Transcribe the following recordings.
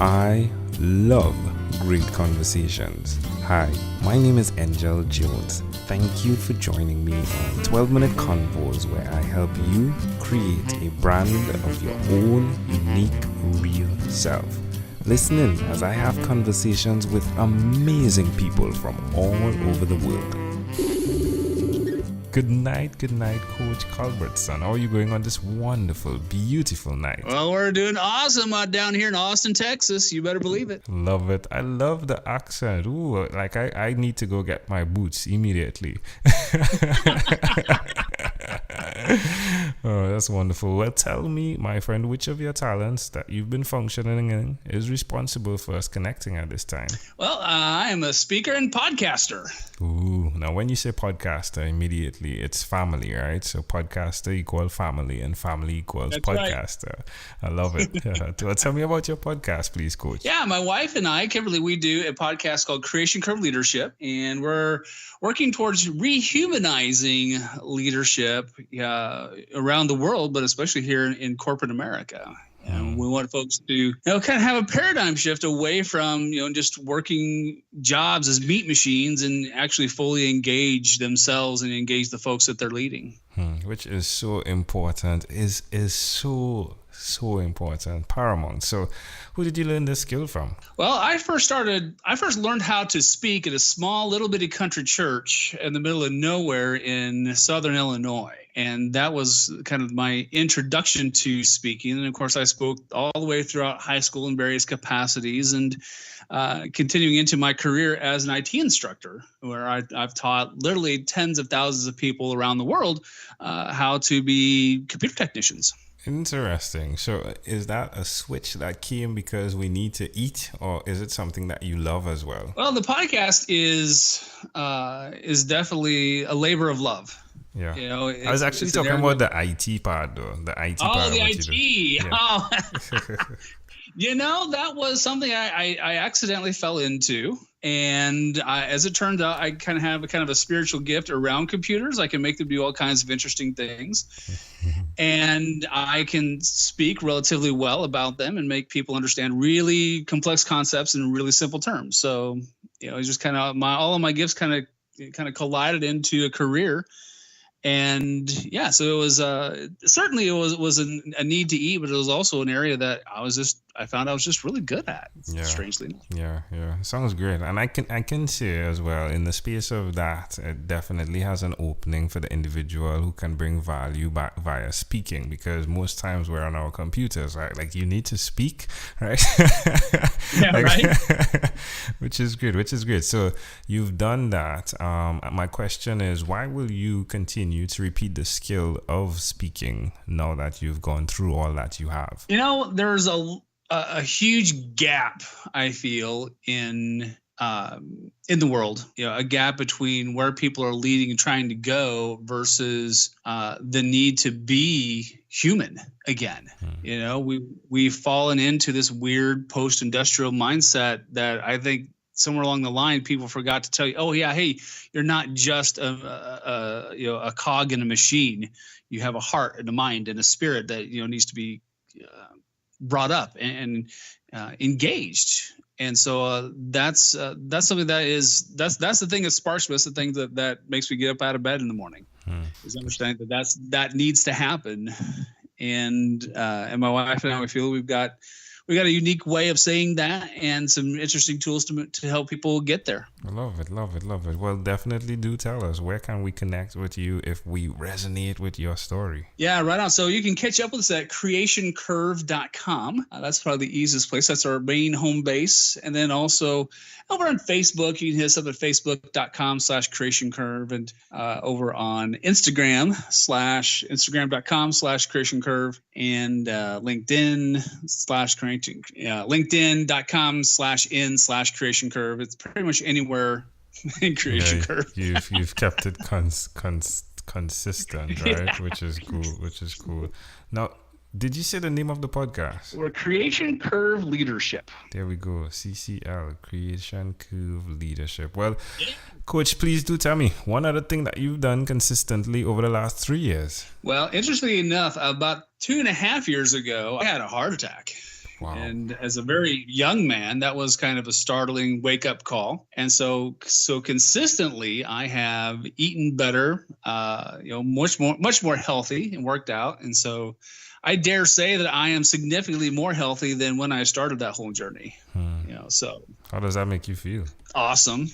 I love great conversations. Hi, my name is Angel Jones. Thank you for joining me on 12-minute convos where I help you create a brand of your own unique, real self. Listen in as I have conversations with amazing people from all over the world. Good night, Coach Culbertson. How are you going on this wonderful, beautiful night? Well, we're doing awesome down here in Austin, Texas. You better believe it. Love it. I love the accent. Ooh, like I need to go get my boots immediately. Oh, that's wonderful. Well, tell me, my friend, which of your talents that you've been functioning in is responsible for us connecting at this time? Well, I am a speaker and podcaster. Ooh, now when you say podcaster, immediately it's family, right? So podcaster equals family and family equals That's podcaster. Right. I love it. Tell me about your podcast, please, Coach. Yeah, my wife and I, Kimberly, we do a podcast called Creation Curve Leadership, and we're working towards rehumanizing leadership around the world, but especially here in corporate America. And we want folks to, kind of have a paradigm shift away from, just working jobs as meat machines and actually fully engage themselves and engage the folks that they're leading. Which is so important, is so important, paramount. So who did you learn this skill from? Well, I first learned how to speak at a small little bitty country church in the middle of nowhere in southern Illinois. And that was kind of my introduction to speaking. And of course, I spoke all the way throughout high school in various capacities and continuing into my career as an IT instructor, where I've taught literally tens of thousands of people around the world how to be computer technicians. Interesting. So is that a switch that came because we need to eat, or is it something that you love as well? Well, the podcast is definitely a labor of love. Yeah. I was actually talking about the IT pod, though. The IT pod. Oh, the IT. Yeah. Oh. That was something I accidentally fell into. And as it turned out, I kind of have a spiritual gift around computers. I can make them do all kinds of interesting things. And I can speak relatively well about them and make people understand really complex concepts in really simple terms. So, it's just kind of all of my gifts kind of collided into a career. And yeah, so it was certainly it was a need to eat, but it was also an area that I found I was just really good at. Yeah. Strangely. Yeah. Sounds great. And I can say as well, in the space of that, it definitely has an opening for the individual who can bring value back via speaking, because most times we're on our computers, right? Like, you need to speak, right? Yeah, right. Which is great. So you've done that. My question is, why will you continue to repeat the skill of speaking now that you've gone through all that you have? There's a huge gap, I feel, in the world. A gap between where people are leading and trying to go versus the need to be human again. We've fallen into this weird post-industrial mindset that I think somewhere along the line, people forgot to tell you, oh yeah, hey, you're not just a cog in a machine. You have a heart and a mind and a spirit that needs to be brought up and engaged. And so that's something that's the thing that sparks me. That's the thing that makes me get up out of bed in the morning. Is understanding that needs to happen. And my wife and I, we feel we've got a unique way of saying that and some interesting tools to help people get there. I love it. Well, definitely do tell us, where can we connect with you if we resonate with your story? Yeah, right on. So you can catch up with us at creationcurve.com. That's probably the easiest place. That's our main home base. And then also over on Facebook, you can hit us up at facebook.com/creationcurve, and over on Instagram.com/creationcurve, and LinkedIn.com/in/creationcurve. It's pretty much anywhere in Creation Curve. You've kept it consistent, right? Yeah. Which is cool. Now, did you say the name of the podcast? We're Creation Curve Leadership. There we go. CCL, Creation Curve Leadership. Well, Coach, please do tell me one other thing that you've done consistently over the last 3 years. Well, interestingly enough, about 2.5 years ago, I had a heart attack. Wow. And as a very young man, that was kind of a startling wake up call. And so consistently, I have eaten better, much more healthy and worked out. And so I dare say that I am significantly more healthy than when I started that whole journey. So how does that make you feel? Awesome.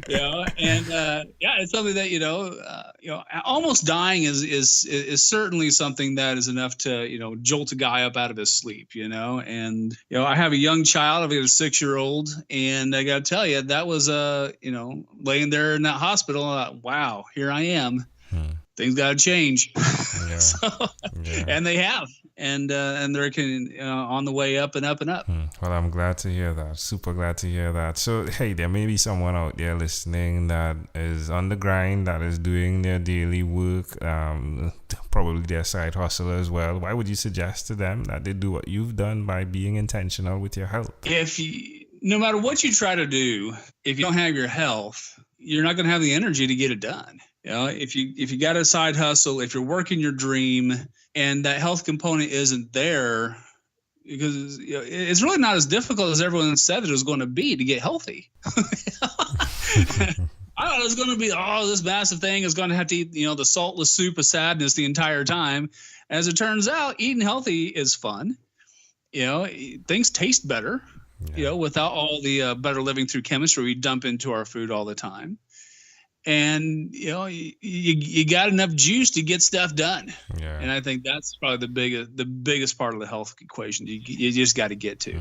It's something that almost dying is certainly something that is enough to jolt a guy up out of his sleep. And I have a young child. I've got a 6-year-old, and I got to tell you, that was laying there in that hospital. Wow, here I am. Things got to change. Yeah. And they have. And they're on the way up and up and up. Well, I'm glad to hear that. Super glad to hear that. So, hey, there may be someone out there listening that is on the grind, that is doing their daily work, probably their side hustle as well. Why would you suggest to them that they do what you've done by being intentional with your health? No matter what you try to do, if you don't have your health, you're not going to have the energy to get it done. If you got a side hustle, if you're working your dream and that health component isn't there, because it's really not as difficult as everyone said it was going to be to get healthy. I thought it was going to be, this massive thing is going to have to eat, the saltless soup of sadness the entire time. As it turns out, eating healthy is fun. Things taste better, without all the better living through chemistry we dump into our food all the time. And you got enough juice to get stuff done. Yeah. And I think that's probably the biggest part of the health equation you just got to get to.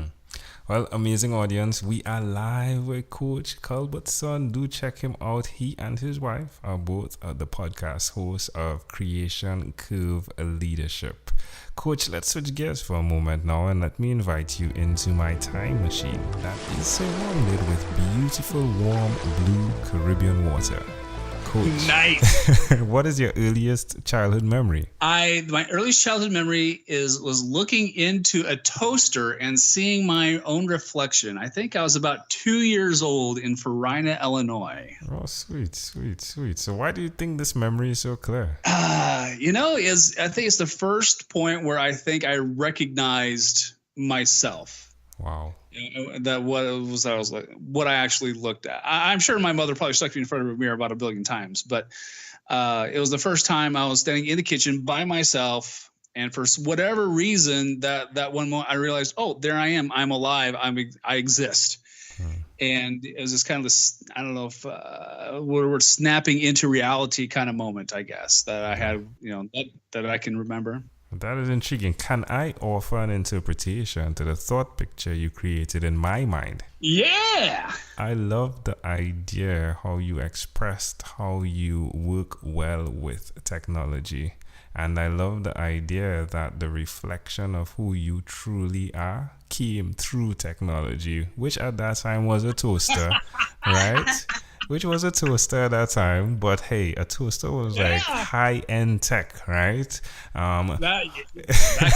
Well, amazing audience. We are live with Coach Culbertson. Do check him out. He and his wife are both the podcast hosts of Creation Curve Leadership. Coach, let's switch gears for a moment now and let me invite you into my time machine that is surrounded with beautiful, warm, blue Caribbean water. Coach, nice. What is your earliest childhood memory? My earliest childhood memory was looking into a toaster and seeing my own reflection. I think I was about 2 years old in Farina, Illinois. Oh, sweet. So why do you think this memory is so clear? I think it's the first point where I think I recognized myself. Wow. What I actually looked at. I'm sure my mother probably stuck me in front of a mirror about 1 billion times, but it was the first time I was standing in the kitchen by myself, and for whatever reason, that one moment I realized, there I am. I'm alive. I exist. And it was just kind of this, I don't know if we're snapping into reality kind of moment, I guess, that I had, that I can remember. That is intriguing. Can I offer an interpretation to the thought picture you created in my mind? Yeah! I love the idea how you expressed how you work well with technology. And I love the idea that the reflection of who you truly are came through technology, which at that time was a toaster, right? Which was a toaster at that time, but hey, a toaster was like high-end tech, right? Back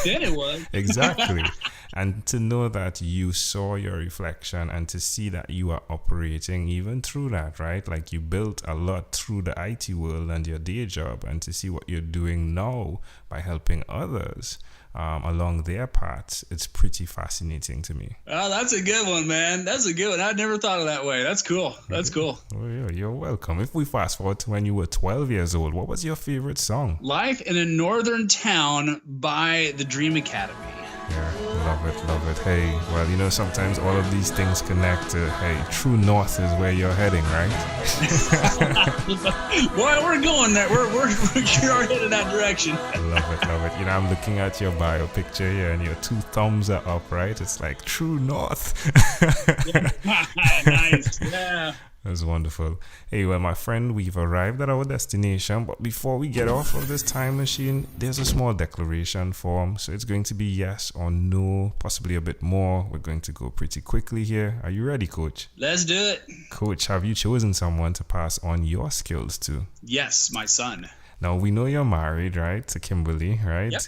then it was. Exactly. And to know that you saw your reflection and to see that you are operating even through that, right? Like you built a lot through the IT world and your day job, and to see what you're doing now by helping others along their paths, it's pretty fascinating to me. Oh, that's a good one, man. That's a good one. I'd never thought of that way. That's cool. That's cool. Oh, yeah, you're welcome. If we fast forward to when you were 12 years old, what was your favorite song? Life in a Northern Town by the Dream Academy. Yeah, love it. Hey, well, sometimes all of these things connect to, hey, true north is where you're heading, right? Boy, we're going there. We're headed that direction. Love it. I'm looking at your bio picture here and your 2 thumbs are up, right? It's like true north. Nice. Yeah. That's wonderful. Hey, well, my friend, we've arrived at our destination, but before we get off of this time machine, there's a small declaration form. So it's going to be yes or no, possibly a bit more. We're going to go pretty quickly here. Are you ready, Coach? Let's do it. Coach, have you chosen someone to pass on your skills to? Yes, my son. Now, we know you're married, right, to Kimberly, right? Yep.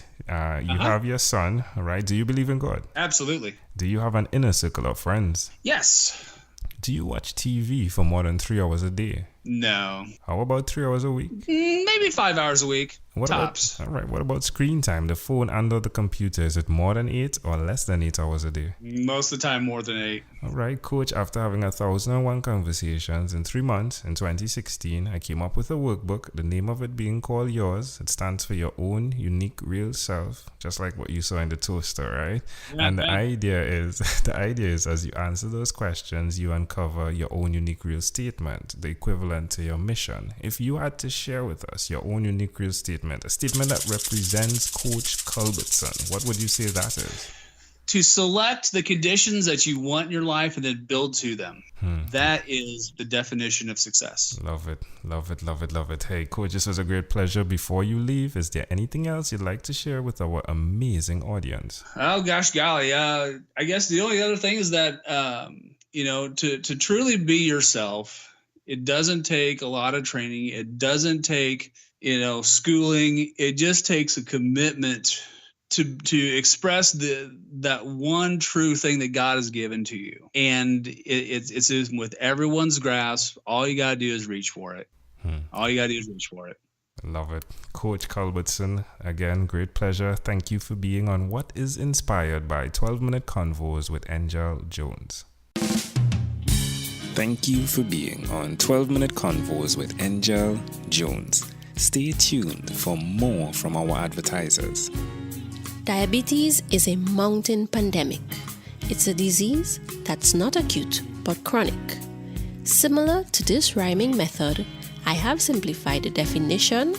You have your son, right? Do you believe in God? Absolutely. Do you have an inner circle of friends? Yes. Do you watch TV for more than 3 hours a day? No. How about 3 hours a week? Maybe 5 hours a week. Tops. All right. What about screen time? The phone and the computer, is it more than 8 or less than 8 hours a day? Most of the time, more than 8. All right, Coach. After having 1,001 conversations in 3 months, in 2016, I came up with a workbook. The name of it being called Yours. It stands for your own unique real self, just like what you saw in the toaster, right? Yeah, and the idea is, as you answer those questions, you uncover your own unique real statement, the equivalent to your mission. If you had to share with us your own unique real statement, a statement that represents Coach Culbertson, what would you say that is? To select the conditions that you want in your life and then build to them. That is the definition of success. Love it, love it, love it, love it. Hey, Coach, this was a great pleasure. Before you leave, is there anything else you'd like to share with our amazing audience? Oh, gosh, golly. I guess the only other thing is that, to truly be yourself, it doesn't take a lot of training. It doesn't take, schooling. It just takes a commitment to express that one true thing that God has given to you. And it's with everyone's grasp. All you got to do is reach for it. All you got to do is reach for it. Love it. Coach Culbertson, again, great pleasure. Thank you for being on What is Inspired by 12-Minute Convos with Angel Jones. Thank you for being on 12-Minute Convos with Angel Jones. Stay tuned for more from our advertisers. Diabetes is a mountain pandemic. It's a disease that's not acute but chronic. Similar to this rhyming method, I have simplified the definition,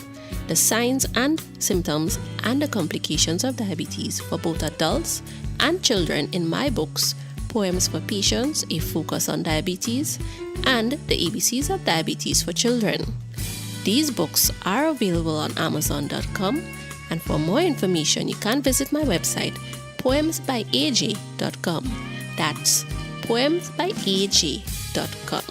the signs and symptoms, and the complications of diabetes for both adults and children in my books, Poems for Patients, A Focus on Diabetes, and The ABCs of Diabetes for Children. These books are available on Amazon.com. And for more information, you can visit my website, poemsbyaj.com. That's poemsbyaj.com.